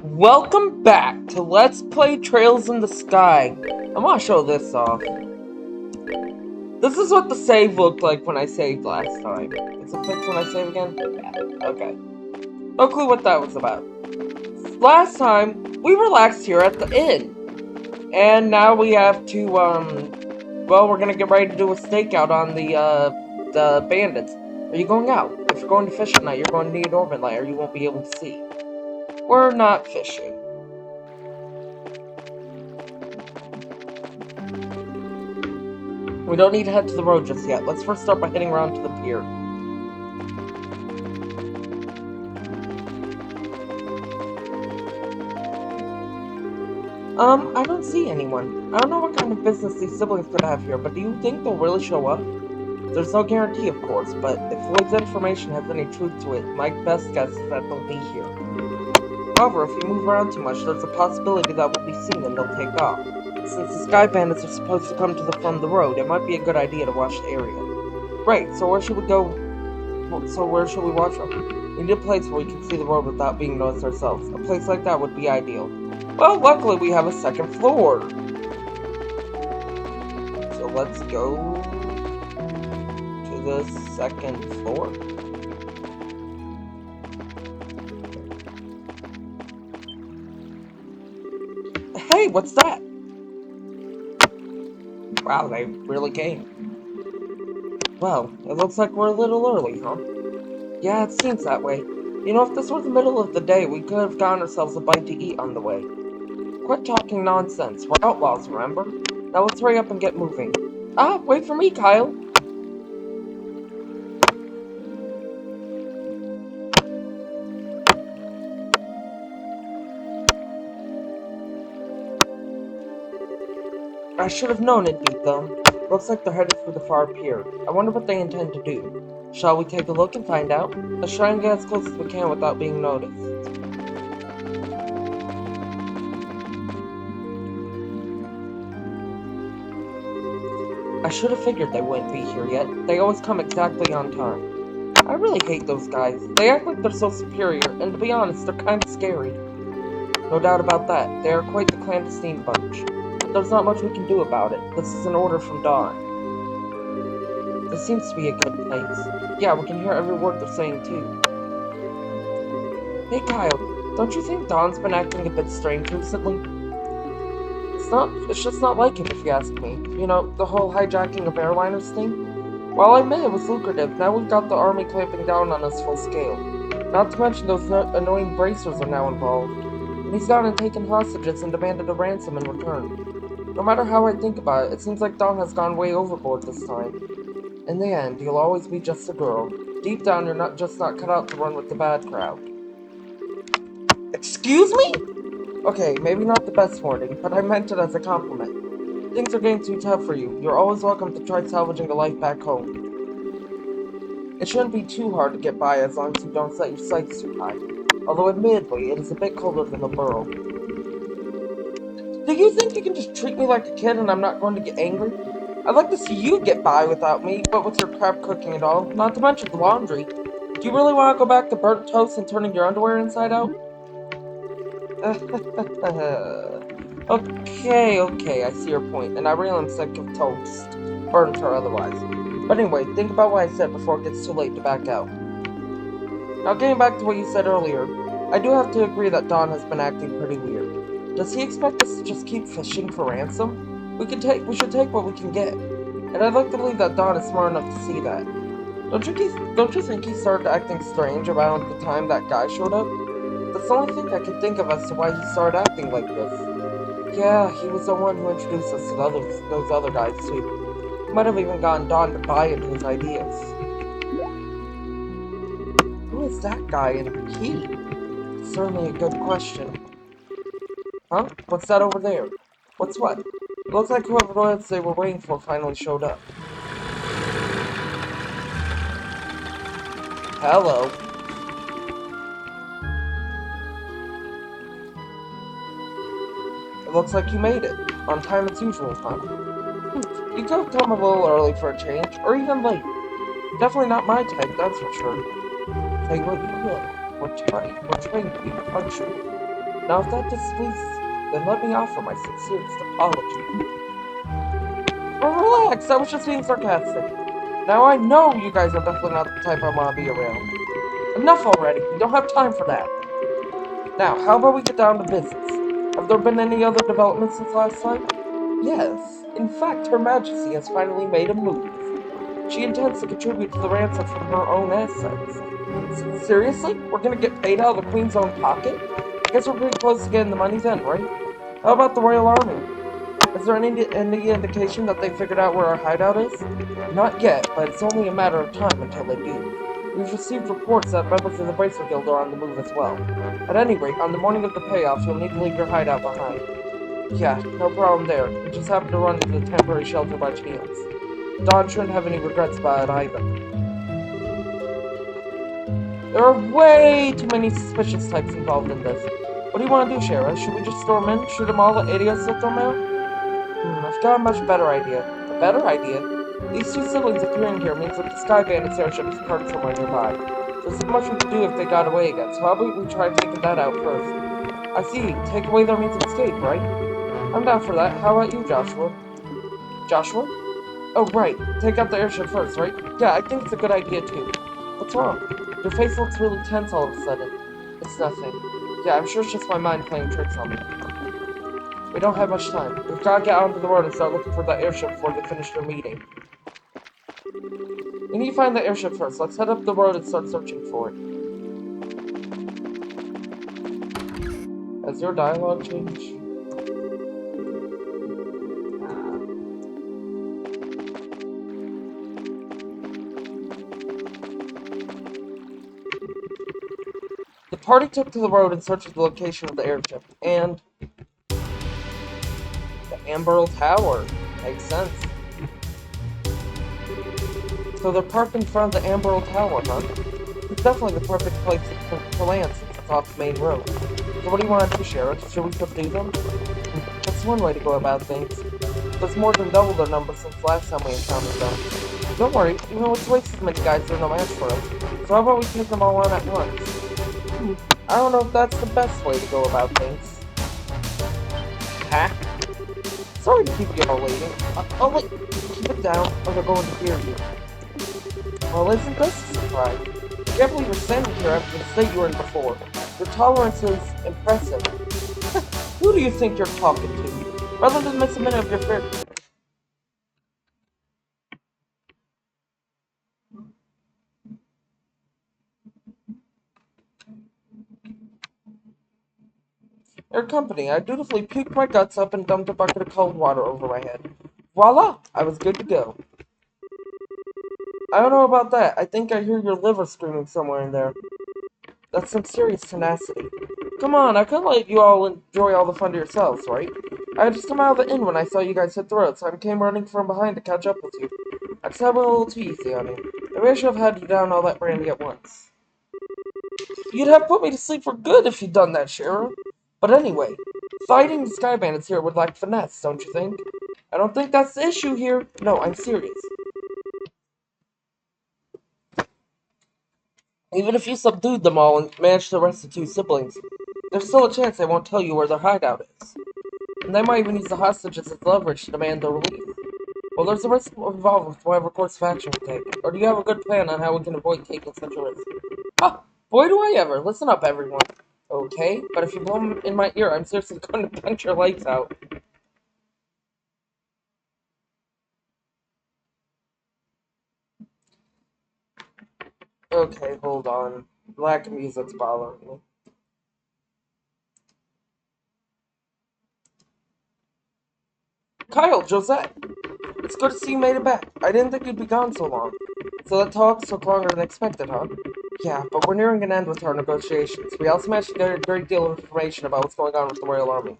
Welcome back to Let's Play Trails in the Sky. I want to show this off. This is what the save looked like when I saved last time. Is it fixed when I save again? Yeah, okay. No clue what that was about. Last time, we relaxed here at the inn. And now we have to, well, we're gonna get ready to do a stakeout on the bandits. Are you going out? If you're going to fish tonight, you're going to need orbit light or you won't be able to see. We're not fishing. We don't need to head to the road just yet. Let's first start by heading around to the pier. I don't see anyone. I don't know what kind of business these siblings could have here, but do you think they'll really show up? There's no guarantee, of course, but if Floyd's information has any truth to it, my best guess is that they'll be here. However, if we move around too much, there's a possibility that we'll be seen and they'll take off. Since the Sky Bandits are supposed to come from the road, it might be a good idea to watch the area. Right, so where should we go? So where should we watch from? We need a place where we can see the road without being noticed ourselves. A place like that would be ideal. Well, luckily we have a second floor. So let's go to the second floor. Hey, what's that? Wow, they really came. Well, it looks like we're a little early, huh? Yeah, it seems that way. You know, if this were the middle of the day, we could have gotten ourselves a bite to eat on the way. Quit talking nonsense. We're outlaws, remember? Now let's hurry up and get moving. Ah, wait for me, Kyle. I should have known it'd be them. Looks like they're headed for the far pier. I wonder what they intend to do. Shall we take a look and find out? Let's try and get as close as we can without being noticed. I should have figured they wouldn't be here yet. They always come exactly on time. I really hate those guys. They act like they're so superior, and to be honest, they're kind of scary. No doubt about that. They are quite the clandestine bunch. But there's not much we can do about it. This is an order from Dawn. This seems to be a good place. Yeah, we can hear every word they're saying, too. Hey, Kyle, don't you think Dawn's been acting a bit strange recently? It's just not like it, if you ask me. You know, the whole hijacking of airliners thing? While I admit it was lucrative, now we've got the army clamping down on us full scale. Not to mention those annoying bracers are now involved. And he's gone and taken hostages and demanded a ransom in return. No matter how I think about it, it seems like Dawn has gone way overboard this time. In the end, you'll always be just a girl. Deep down, you're not cut out to run with the bad crowd. Excuse me? Okay, maybe not the best warning, but I meant it as a compliment. Things are getting too tough for you. You're always welcome to try salvaging a life back home. It shouldn't be too hard to get by as long as you don't set your sights too high. Although admittedly, it is a bit colder than the borough. Do you think you can just treat me like a kid and I'm not going to get angry? I'd like to see you get by without me, but with your crap cooking and all, not to mention the laundry. Do you really want to go back to burnt toast and turning your underwear inside out? Okay, I see your point, and I really am sick of toast, burnt or otherwise. But anyway, think about what I said before it gets too late to back out. Now getting back to what you said earlier, I do have to agree that Don has been acting pretty weird. Does he expect us to just keep fishing for ransom? We should take what we can get. And I'd like to believe that Don is smart enough to see that. Don't you think he started acting strange around the time that guy showed up? That's the only thing I can think of as to why he started acting like this. Yeah, he was the one who introduced us to those other guys too. He might have even gotten Don to buy into his ideas. Who is that guy and he? Certainly a good question. Huh? What's that over there? What's what? It looks like whoever it was they were waiting for finally showed up. Hello. It looks like you made it. On time as usual, huh? You could have come a little early for a change, or even late. Definitely not my type, that's for sure. Tell you what, you could. We're trying to be punctual. Now, if that displeases you, then let me offer my sincerest apology. Well, relax, I was just being sarcastic. Now, I know you guys are definitely not the type I want to be around. Enough already, we don't have time for that. Now, how about we get down to business? Have there been any other developments since last time? Yes. In fact, Her Majesty has finally made a move. She intends to contribute to the ransom from her own assets. Seriously? We're gonna get paid out of the Queen's own pocket? I guess we're pretty close to getting the money then, right? How about the Royal Army? Is there any indication that they figured out where our hideout is? Not yet, but it's only a matter of time until they do. We've received reports that members of the Bracer Guild are on the move as well. At any rate, on the morning of the payoff, you'll need to leave your hideout behind. Yeah, no problem there. We just happened to run into the temporary shelter by chance. Dawn shouldn't have any regrets about it either. There are way too many suspicious types involved in this. What do you want to do, Shara? Should we just storm in, shoot them all at idiots that them out? I've got a much better idea. A better idea? These two siblings appearing here means that the Sky Bandits airship is parked somewhere nearby. There's not much we could do if they got away again, so how about we try taking that out first? I see. Take away their means of escape, right? I'm down for that. How about you, Joshua? Joshua? Oh, right. Take out the airship first, right? Yeah, I think it's a good idea, too. What's wrong? Your face looks really tense all of a sudden. It's nothing. Yeah, I'm sure it's just my mind playing tricks on me. We don't have much time. We've got to get out onto the road and start looking for that airship before they finish their meeting. We need to find the airship first. Let's head up the road and start searching for it. Has your dialogue changed? The party took to the road in search of the location of the airship, and the Amberl Tower. Makes sense. So they're parked in front of the Amberl Tower, huh? It's definitely the perfect place to land since it's off the main road. So what do you want to do, Sheriff? Should we subdue them? That's one way to go about things. There's more than double their number since last time we encountered them. Don't worry, even with twice as many guys, they're no match for us. So how about we take them all on at once? I don't know if that's the best way to go about things. Huh? Sorry to keep you all waiting. Oh wait, keep it down, or they're going to hear you. Well, isn't this a surprise? I can't believe you're standing here after the state you were in before. Your tolerance is impressive. Who do you think you're talking to? Rather than miss a minute of your fair... Your company, I dutifully puked my guts up and dumped a bucket of cold water over my head. Voila! I was good to go. I don't know about that. I think I hear your liver screaming somewhere in there. That's some serious tenacity. Come on, I couldn't let you all enjoy all the fun to yourselves, right? I had just come out of the inn when I saw you guys hit the road, so I came running from behind to catch up with you. I just had a little too easy on you. Maybe I should have had you down all that brandy at once. You'd have put me to sleep for good if you'd done that, Sheriff. But anyway, fighting the Sky Bandits here would lack finesse, don't you think? I don't think that's the issue here. No, I'm serious. Even if you subdued them all and managed to arrest the two siblings, there's still a chance they won't tell you where their hideout is. And they might even use the hostages as leverage to demand their release. Well, there's a risk involved with whatever course of action we take. Or do you have a good plan on how we can avoid taking such a risk? Ah, boy do I ever. Listen up, everyone. Okay, but if you blow them in my ear, I'm seriously going to punch your lights out. Okay, hold on. Lack of music's bothering me. Kyle, Josette! It's good to see you made it back. I didn't think you'd be gone so long. So that talk took longer than expected, huh? Yeah, but we're nearing an end with our negotiations. We also managed to get a great deal of information about what's going on with the Royal Army.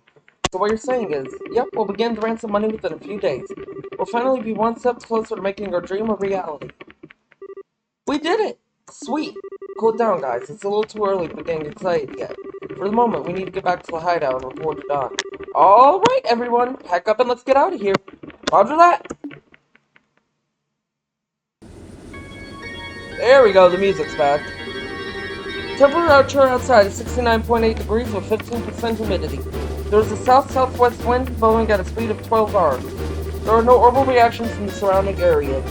So what you're saying is, yep, we'll begin to ransom money within a few days. We'll finally be one step closer to making our dream a reality. We did it! Sweet! Cool down, guys. It's a little too early to be getting excited yet. For the moment, we need to get back to the hideout and report it on. Alright, everyone! Pack up and let's get out of here! Roger that! There we go, the music's back. Temperature outside is 69.8 degrees with 15% humidity. There is a south-southwest wind blowing at a speed of 12 hours. There are no orbital reactions in the surrounding area.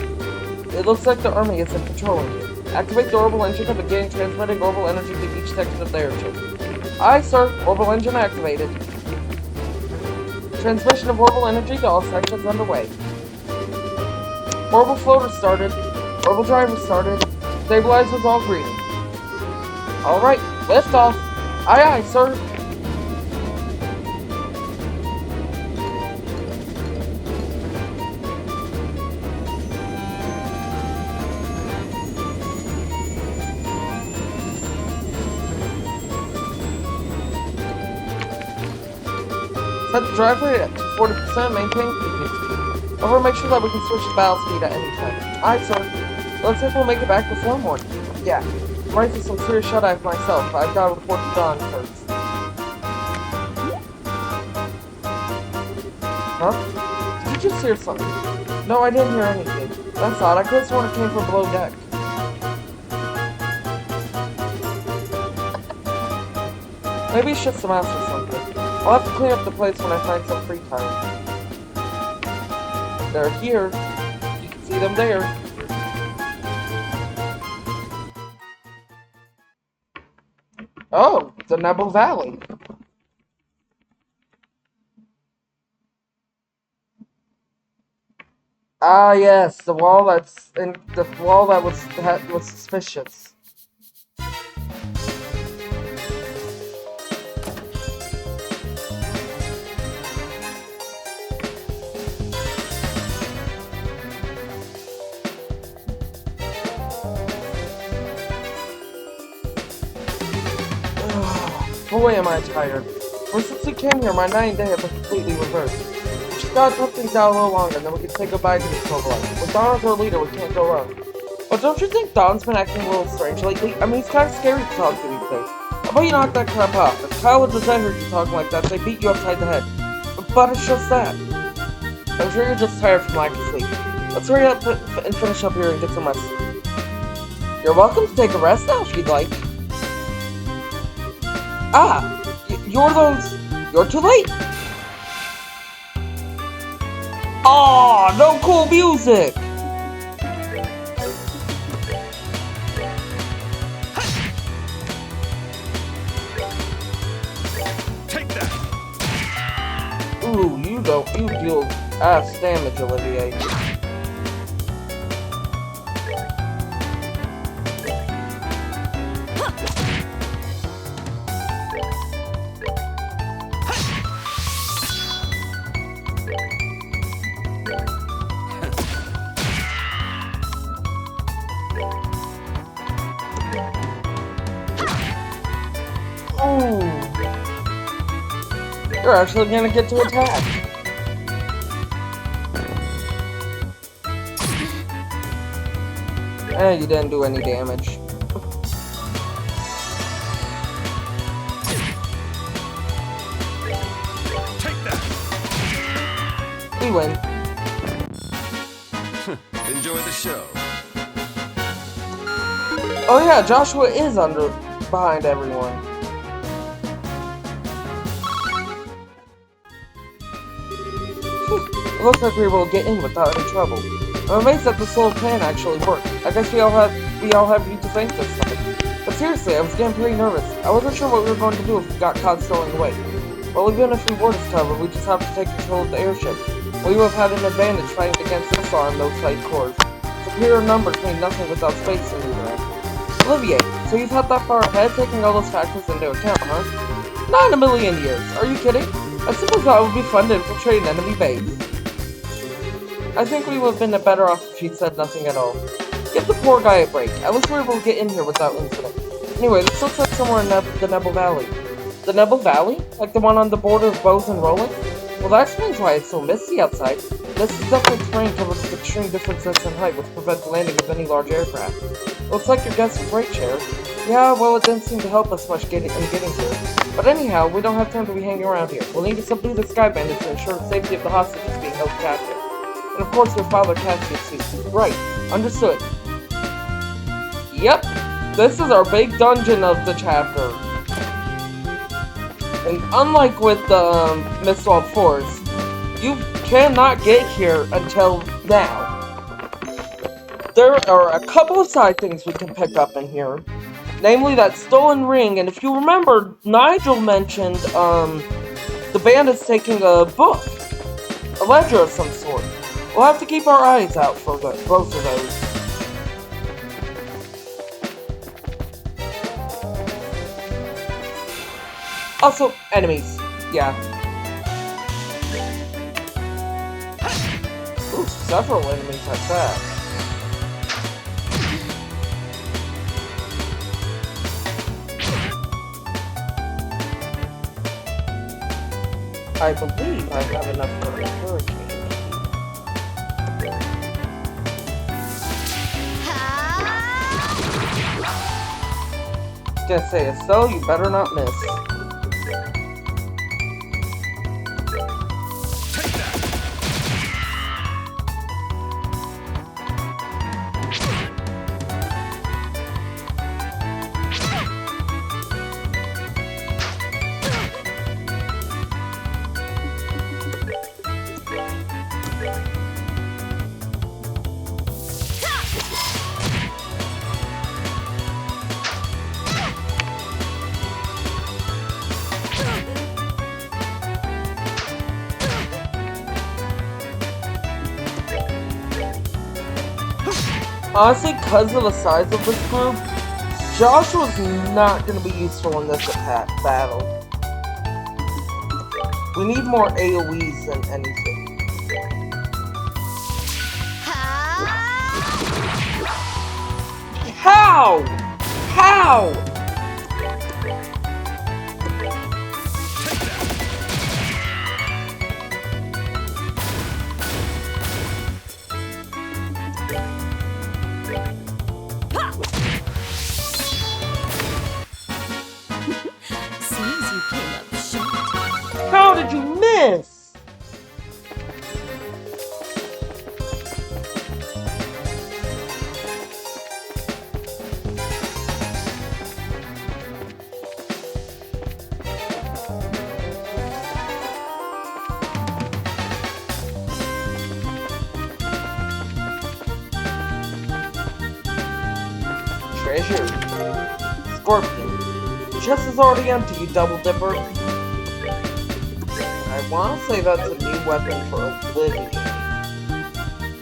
It looks like the army isn't patrolling here. Activate the orbital engine and begin transmitting orbital energy to each section of the airship. Aye, sir. Orbital engine activated. Transmission of orbital energy to all sections underway. Orbital floater started. Orbital driver started. Stabilizers all green. Alright, lift off. Aye, aye, sir. Set the drive rate at 40%, maintain cruising speed. Over, make sure that we can switch the battle speed at any time. Aye, sir. Looks like we'll make it back before morning. Yeah, I'm ready for some serious shut-eye for myself. I've got to report to Dawn first. Huh? Did you just hear something? No, I didn't hear anything. That's odd. I could have sworn it came from below deck. Maybe it's just a mouse or something. I'll have to clean up the place when I find some free time. They're here. You can see them there. Oh, the Nebel Valley. Ah, yes, the wall that was suspicious. Boy, am I tired. Ever since we came here, my night and day have been completely reversed. We just gotta tough things out a little longer, and then we can say goodbye to this Pokemon. With Dawn as our leader, we can't go wrong. But don't you think Dawn's been acting a little strange lately? I mean, he's kind of scary to talk to these days. How about you knock that crap off? If Kyle or Jose heard you talking like that, they'd beat you upside the head. But it's just that. I'm sure you're just tired from lack of sleep. Let's hurry up and finish up here and get some rest. You're welcome to take a rest now if you'd like. Ah! You're too late! Aw, no cool music! Take that! Ooh, you deal ass damage, Olivier. You're actually gonna get to attack. You didn't do any damage. Take that. We win. Enjoy the show. Oh yeah, Joshua is behind everyone. It looks like we will get in without any trouble. I'm amazed that this little plan actually worked. I guess we all have you to thank this time. But seriously, I was getting pretty nervous. I wasn't sure what we were going to do if we got caught stowing away. Well, even if we were discovered, we just have to take control of the airship. We would have had an advantage fighting against us on those side cores. Superior numbers mean nothing without space in the Olivier, so you've had that far ahead, taking all those factors into account, huh? Not in a million years. Are you kidding? I simply thought it would be fun to infiltrate an enemy base. I think we would have been better off if he'd said nothing at all. Give the poor guy a break. At least we were able to get in here without incident. Anyway, this looks like somewhere in the Nebel Valley. The Nebel Valley? Like the one on the border of Bows and Rolling? Well, that explains why it's so misty outside. This is definitely terrain covered with extreme differences in height, which prevents the landing of any large aircraft. Looks like your guess was right, Chair. Yeah, well, it didn't seem to help us much in getting here. But anyhow, we don't have time to be hanging around here. We'll need to subdue the Sky Bandits to ensure the safety of the hostages being held captive. And of course, your father Cassius too. Right. Understood. Yep. This is our big dungeon of the chapter. And unlike with the Mistwall Forest, you cannot get here until now. There are a couple of side things we can pick up in here. Namely that stolen ring, and if you remember, Nigel mentioned the bandits taking a book. A ledger of some sort. We'll have to keep our eyes out for both of those. Also, enemies. Yeah. Ooh, several enemies like that. I believe I have enough for a hurricane. Gonna say, Estelle, you better not miss. Honestly, because of the size of this group, Joshua's not going to be useful in this attack battle. We need more AoEs than anything. How? How? How did you miss? Treasure. Scorpion. The chest is already empty, you double dipper. I want to say that's a new weapon for Olivier.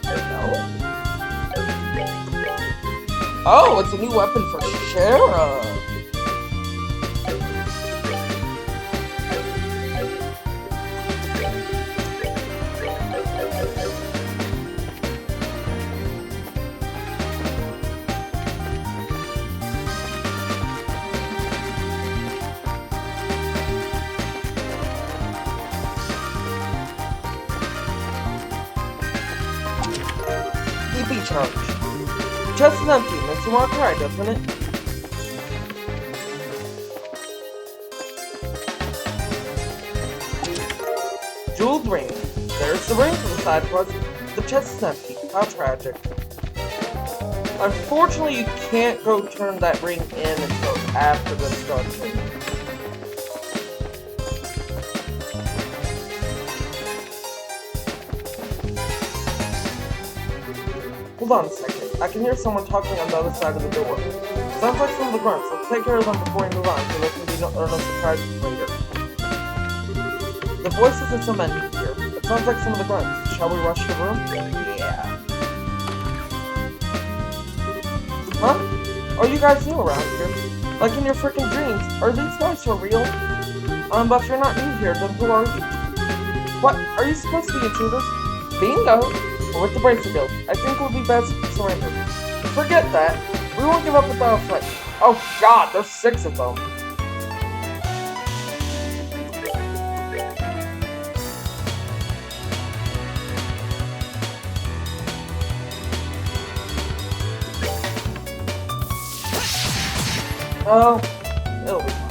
No? Oh, it's a new weapon for Shara. Charge. Chest is empty, makes you want to cry, doesn't it? Jeweled ring. There's the ring for the side quest. The chest is empty. How tragic. Unfortunately, you can't go turn that ring in until after this dungeon. Hold on a second. I can hear someone talking on the other side of the door. Sounds like some of the grunts. Let's take care of them before we move on, so there can be no surprises later. The voices are some ending here. It sounds like some of the grunts. Shall we rush the room? Yeah. Huh? Are you guys new around here? Like in your freaking dreams? Are these guys for real? But if you're not new here, then who are you? What? Are you supposed to be intruders? Bingo! We're with the Bracer Guild. I think it would be best if you surrender. Forget that. We won't give up without a fight. Oh god, there's 6 of them. Oh, it'll be fine.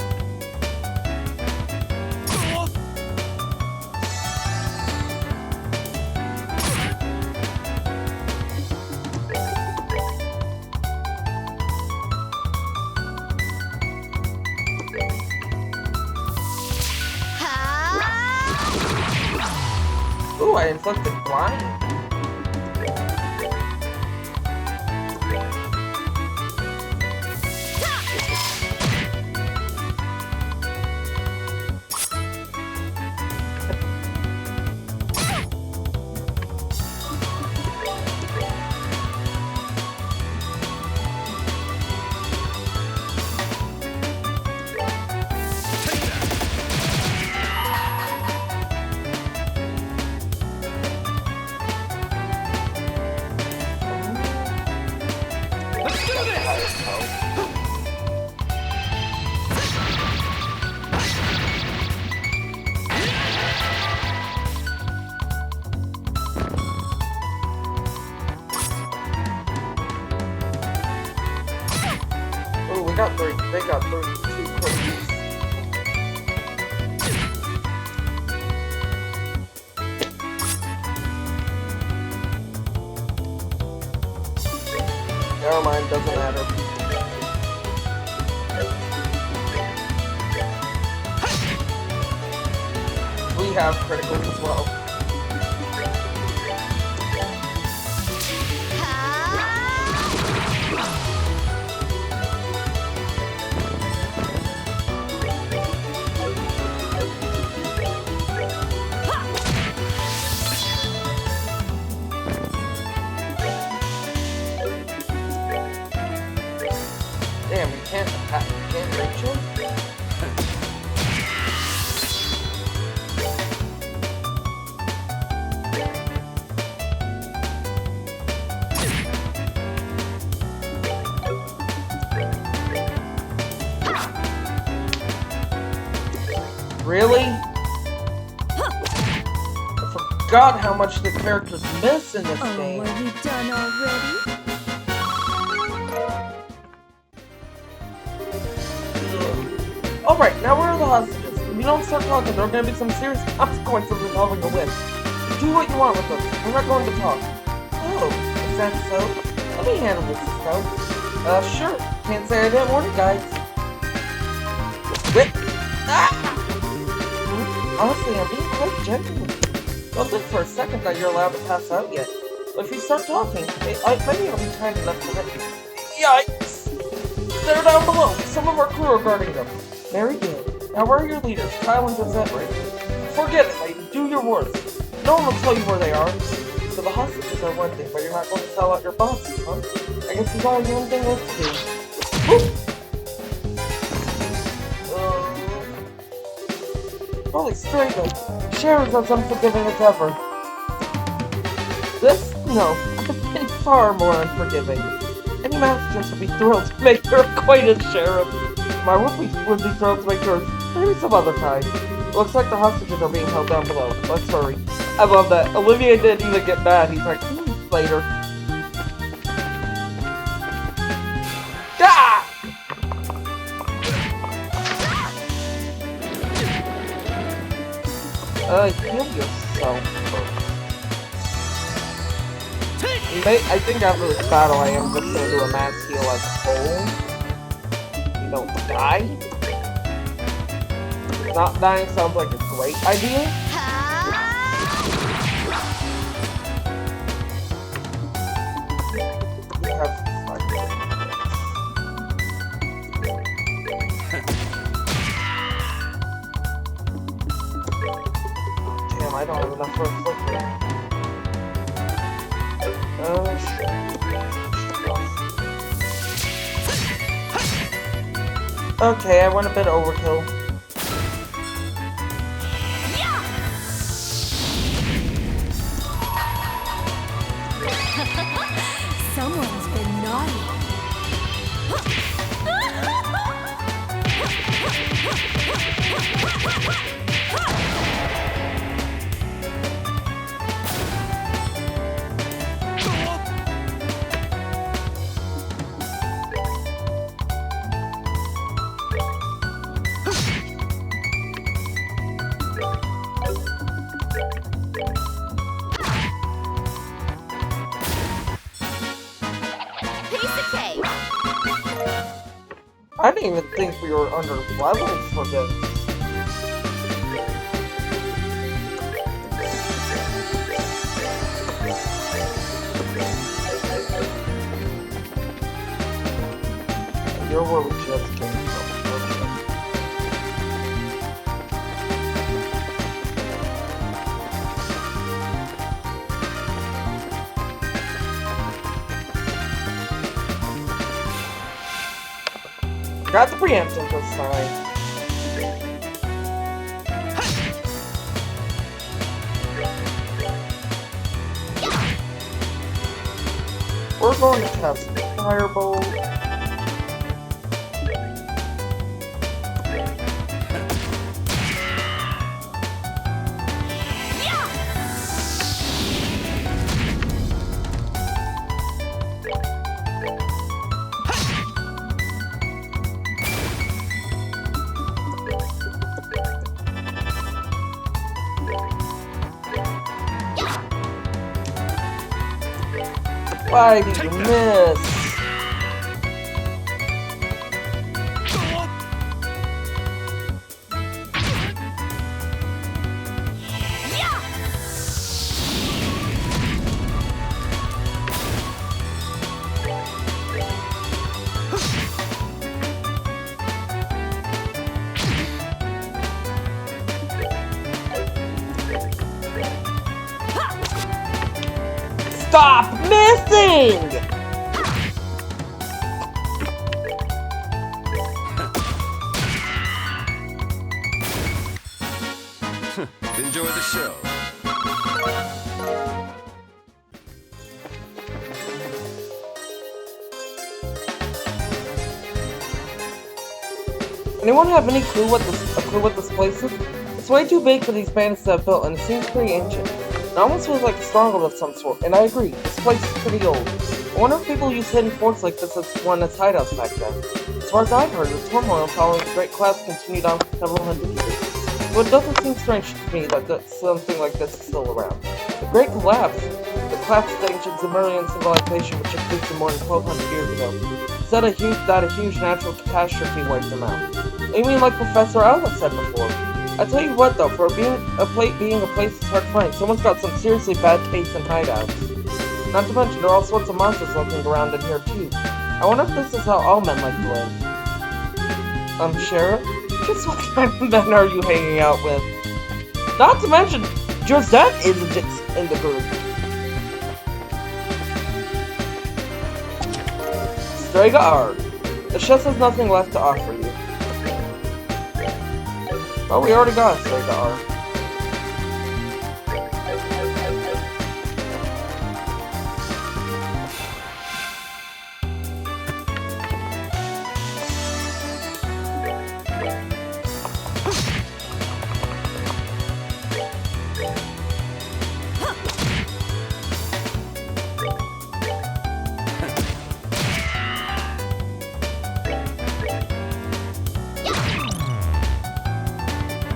I inflicted blind. They got 32 cookies. Never mind, doesn't matter. We have criticals as well. Damn, we can't reach him? Really? I forgot how much the characters miss in this game. Are you done already? Alright, now where are the hostages? If you don't start talking, there are going to be some serious consequences involving a whip. Do what you want with us. We're not going to talk. Oh, is that so? Let me handle this, though. Sure. Can't say I didn't warn you guys. Whip! Ah! Honestly, I'm being quite gentle with you. Don't think for a second that you're allowed to pass out yet. But if you start talking, maybe it'll be kind enough to hurt you. Yikes! They're down below. Some of our crew are guarding them. Very good. Now where are your leaders, Kyle and Gazette right? Forget it, lady. Do your worst. No one will tell you where they are. So the hostages are one thing, but you're not going to sell out your bosses, huh? I guess there's only one thing left to do. Woo! Holy straight though. Sharon's as unforgiving as ever. This? No. I've been far more unforgiving. Any masters would be thrilled to make your acquaintance, Sheriff. My would be thrilled to make yours. Maybe some other time. Looks like the hostages are being held down below. Let's hurry. I love that. Olivier didn't even get mad. He's like, later. Ah! Heal yourself first. I think after this battle I am just gonna do a mass heal as a whole. You don't die. Not dying sounds like a great idea. We have damn, I don't have enough for a flipper. Oh shit. Okay, I went a bit overkill. Someone's been naughty. I didn't even think we were under levels for this. Forgot the preemptive this time. We're going to cast Firebolt. Why did you miss? Stop missing! Enjoy the show. Anyone have any clue what this place is? It's way too big for these bandits to have built, and it seems pretty ancient. It almost feels like a stronghold of some sort, and I agree, this place is pretty old. I wonder if people used hidden forts like this as one as hideouts back then. As far as I've heard, the turmoil following the Great Collapse continued on for several hundred years. So it doesn't seem strange to me that something like this is still around. The Great Collapse? The collapse of the ancient Sumerian civilization which existed more than 1200 years ago. Said that a huge natural catastrophe wiped them out. You mean like Professor Alva said before? I tell you what though, for being a place to start fighting, someone's got some seriously bad taste in hideouts. Not to mention, there are all sorts of monsters lurking around in here too. I wonder if this is how all men like to live. Sheriff? Just what kind of men are you hanging out with? Not to mention, Josette isn't in the group. Strega Arg. The chest has nothing left to offer you. Oh, we already got Strega Arg.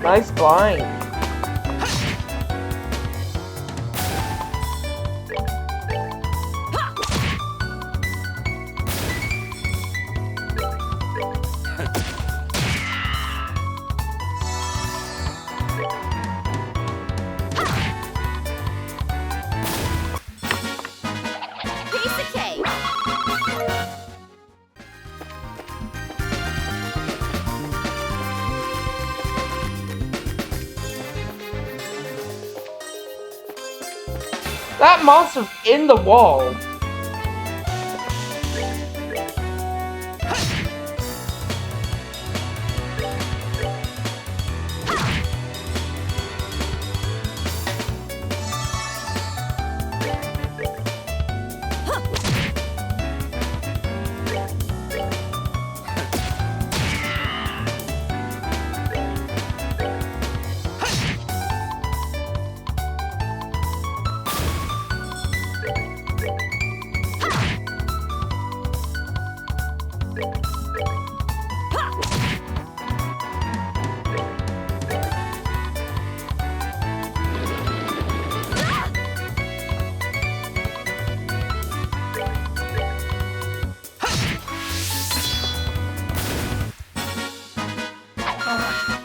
Nice blind. Piece of cake. That monster's in the wall.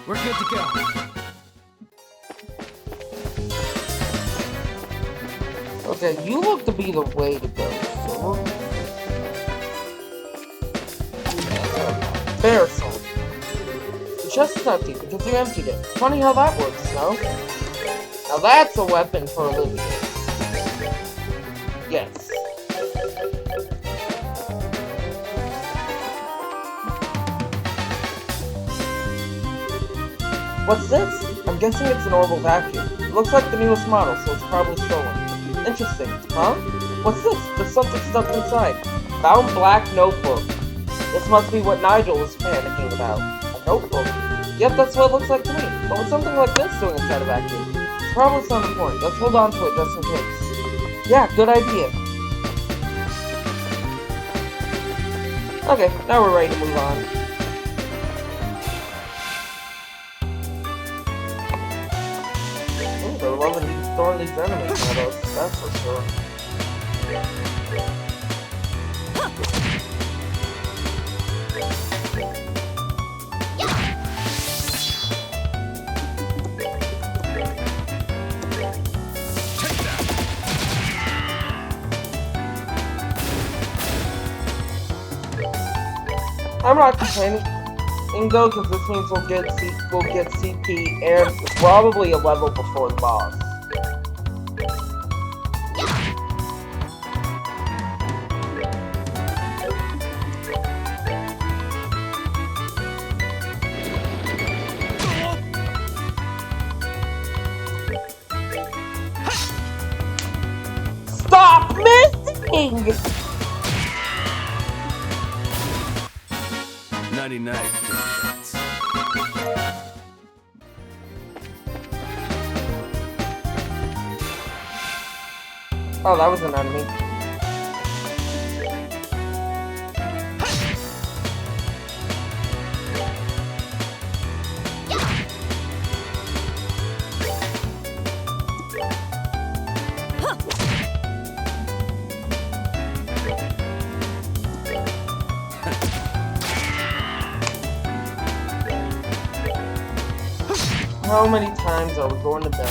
We're good to go. Okay, you look to be the way to go, so Bear Salt. The chest is empty because you emptied it. Funny how that works, no? Now that's a weapon for Olivier. Yes. What's this? I'm guessing it's an orbital vacuum. It looks like the newest model, so it's probably stolen. Interesting. Huh? What's this? There's something stuck inside. Bound black notebook. This must be what Nigel was panicking about. A notebook? Yep, that's what it looks like to me. But with something like this doing inside a vacuum, it's probably something important. Let's hold on to it just in case. Yeah, good idea. Okay, now we're ready to move on. Ooh, they're loving throwing these enemies at us, that's for sure. I'm not complaining though, because this means we'll get CP and probably a level before the boss. Stop missing! 99. Oh, that was an enemy. How many times are we going to bed?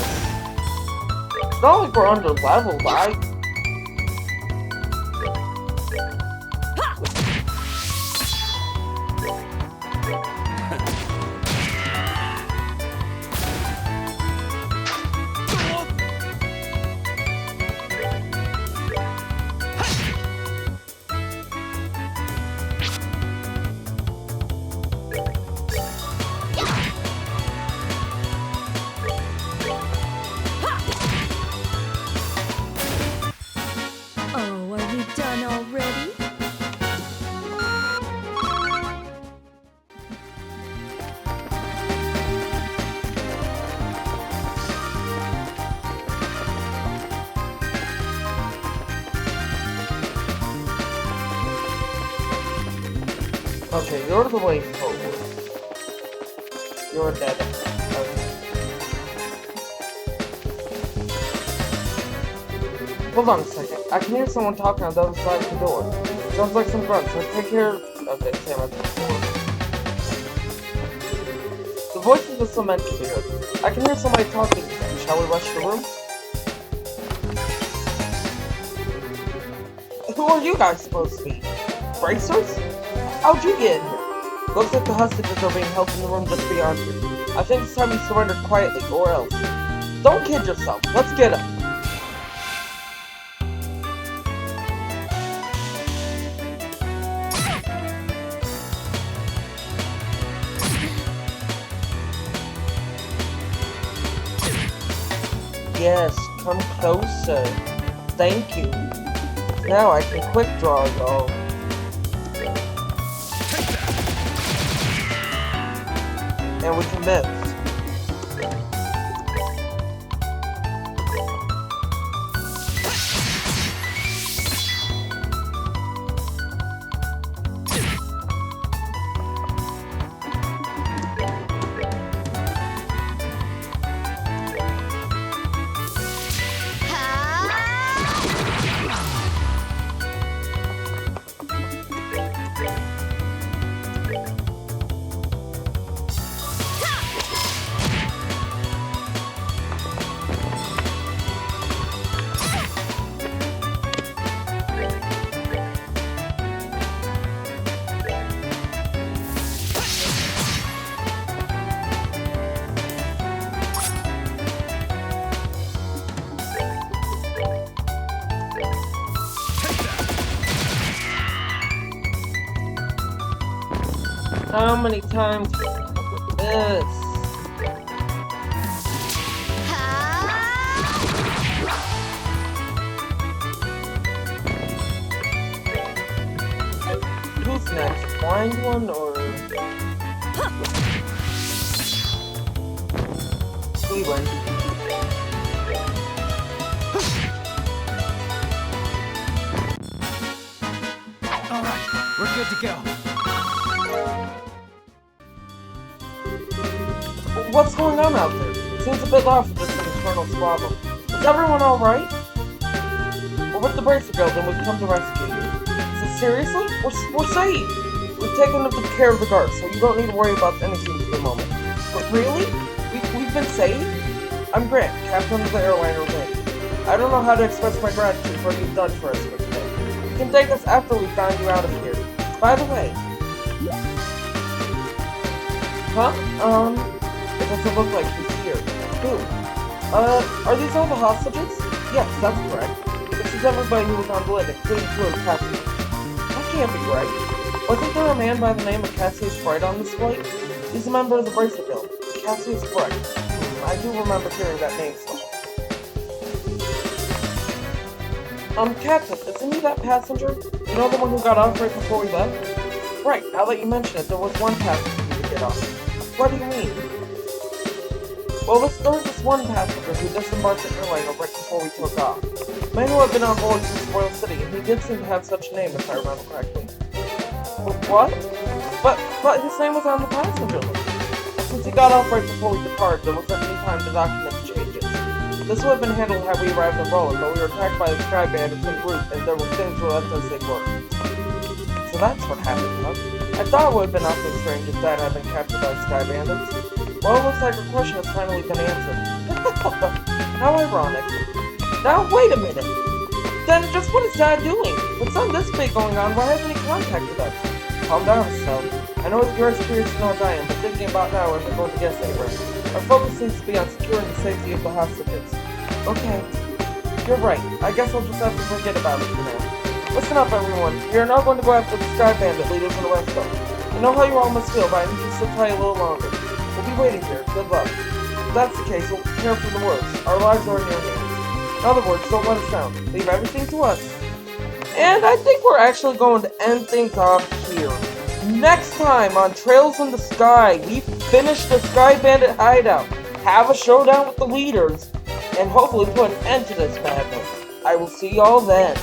It's not like we're under level, right? Okay, you're the way forward. You're dead. Okay. Hold on a second. I can hear someone talking on the other side of the door. Sounds like some grunts. Let's take care of... Okay, Sam at the door. The voices are still meant to be heard. I can hear somebody talking. Shall we rush the room? Who are you guys supposed to be? Bracers? How'd you get in here? Looks like the hostages are being held in the room just beyond you. I think it's time you surrendered quietly, or else. Don't kid yourself. Let's get him. Yes, come closer. Thank you. Now I can quick draw though. And we can miss. How many times this? find one, or... We win. Alright, we're good to go. What's going on out there? It seems a bit loud for just an internal squabble. Is everyone alright? We're with the Bracer Guild and we've come to rescue you. So seriously? We're safe! We've taken good care of the guards, so you don't need to worry about anything for the moment. But really? We've been saved? I'm Grant, captain of the airliner Wing. I don't know how to express my gratitude for what you've done for us for today. You can thank us after we found you out of here. By the way... Huh? It doesn't look like he's here. Who? Are these all the hostages? Yes, that's correct. This is everybody who was on board, including two of the passengers. That can't be right. Wasn't there a man by the name of Cassius Bright on this flight? He's a member of the Bracer Guild. Cassius Bright. I do remember hearing that name somewhere. Captain, isn't he that passenger? You know the one who got off right before we left? Right, now that you mention it, there was one passenger who could get off. What do you mean? Well, there was this one passenger who disembarked the airliner right before we took off. Men who have been on board since Royal City, and he did seem to have such a name, if I remember correctly. What? But his name was on the passenger list. Since he got off right before we departed, there wasn't any time to document the changes. This would have been handled had we arrived in Roland, but we were attacked by the Sky Bandits in group, and there were things left as they were. So that's what happened, huh? I thought it would have been awfully strange if Dad had been captured by the Sky Bandits. Well, it looks like your question has finally been answered. How ironic. Now, wait a minute! Then, just what is Dad doing? With something this big going on, why hasn't he contacted us? Calm down, Estelle. I know you're as curious to know as I am, but thinking about now isn't going to get us anywhere. Our focus seems to be on securing the safety of the hostages. Okay. You're right. I guess I'll just have to forget about it for now. Listen up, everyone. We are now going to go after the Sky Bandit leaders in the rest of them. I know how you all must feel, but I need you to sit tight a little longer. We'll be waiting here. Good luck. If that's the case, we'll prepare for the worst. Our lives are in your hands. In other words, don't let us down. Leave everything to us. And I think we're actually going to end things off here. Next time on Trails in the Sky, we finish the Sky Bandit Hideout, have a showdown with the leaders, and hopefully put an end to this madness. I will see y'all then.